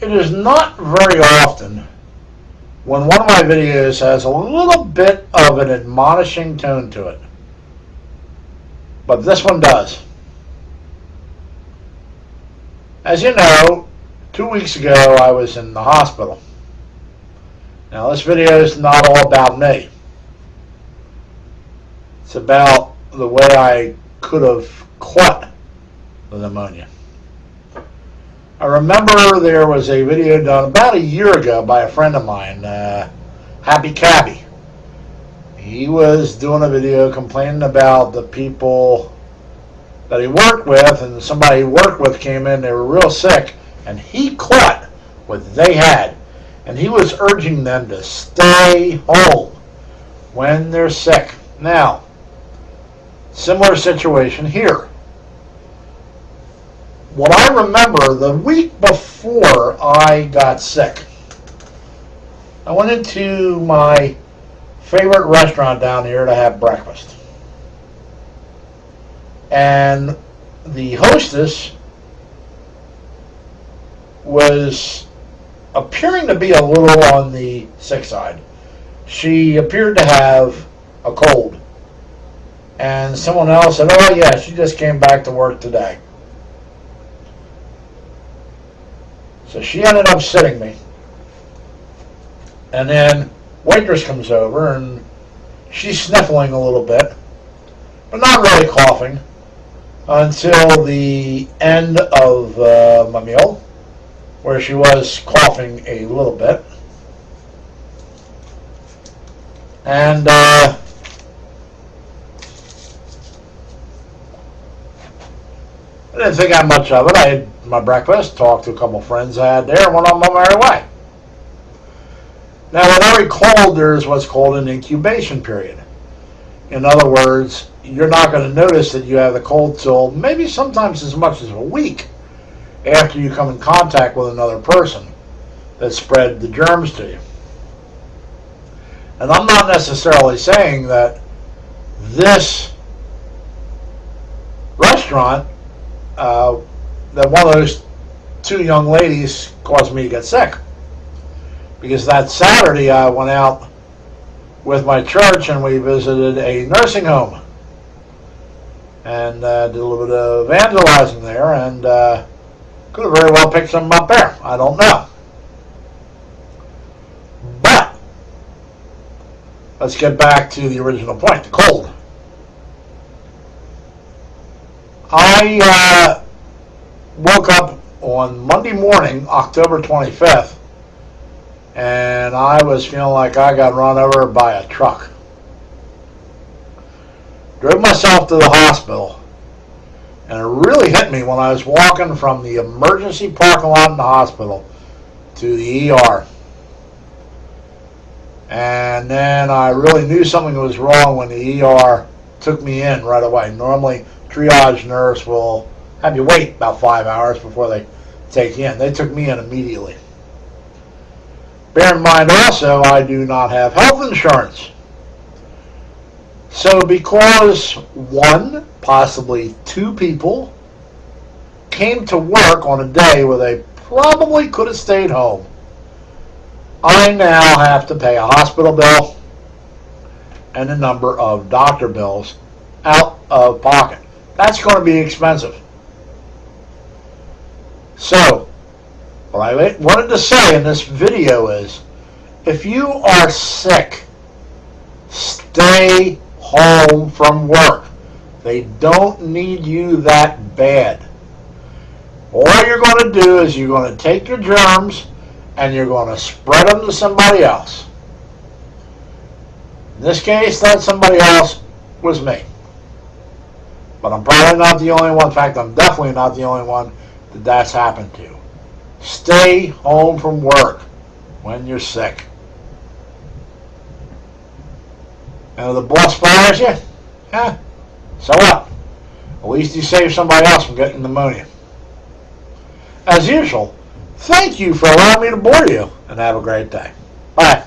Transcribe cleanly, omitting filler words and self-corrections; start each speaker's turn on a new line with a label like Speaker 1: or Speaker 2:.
Speaker 1: It is not very often when one of my videos has a little bit of an admonishing tone to it, but this one does. As you know, 2 weeks ago I was in the hospital. Now this video is not all about me. It's about the way I could have caught the pneumonia. I remember there was a video done about a year ago by a friend of mine, Happy Cabby. He was doing a video complaining about the people that he worked with, and somebody he worked with came in, they were real sick, and he caught what they had. And he was urging them to stay home when they're sick. Now, similar situation here. What I remember, the week before I got sick, I went into my favorite restaurant down here to have breakfast. And the hostess was appearing to be a little on the sick side. She appeared to have a cold. And someone else said, oh yeah, she just came back to work today. So she ended up sitting me. And then waitress comes over and she's sniffling a little bit, but not really coughing until the end of my meal, where she was coughing a little bit. And I didn't think that much of it. I had my breakfast, talked to a couple friends I had there, and went on my merry way. Now, with every cold, there's what's called an incubation period. In other words, you're not going to notice that you have the cold till maybe sometimes as much as a week after you come in contact with another person that spread the germs to you. And I'm not necessarily saying that this restaurant, that one of those two young ladies caused me to get sick. Because that Saturday I went out with my church and we visited a nursing home. And did a little bit of evangelizing there, and could have very well picked something up there. I don't know. But let's get back to the original point, the cold. I woke up on Monday morning, October 25th, and I was feeling like I got run over by a truck. Drove myself to the hospital, and it really hit me when I was walking from the emergency parking lot in the hospital to the ER. And then I really knew something was wrong when the ER took me in right away. Normally, triage nurse will have you wait about 5 hours before they take you in. They took me in immediately. Bear in mind also, I do not have health insurance. So because one, possibly two people came to work on a day where they probably could have stayed home, I now have to pay a hospital bill and a number of doctor bills out of pocket. That's going to be expensive. So, what I wanted to say in this video is, if you are sick, stay home from work. They don't need you that bad. All you're going to do is you're going to take your germs and you're going to spread them to somebody else. In this case, that somebody else was me. But I'm probably not the only one. In fact, I'm definitely not the only one that that's happened to. Stay home from work when you're sick. And if the boss fires you, so what? At least you save somebody else from getting pneumonia. As usual, thank you for allowing me to bore you, and have a great day. Bye.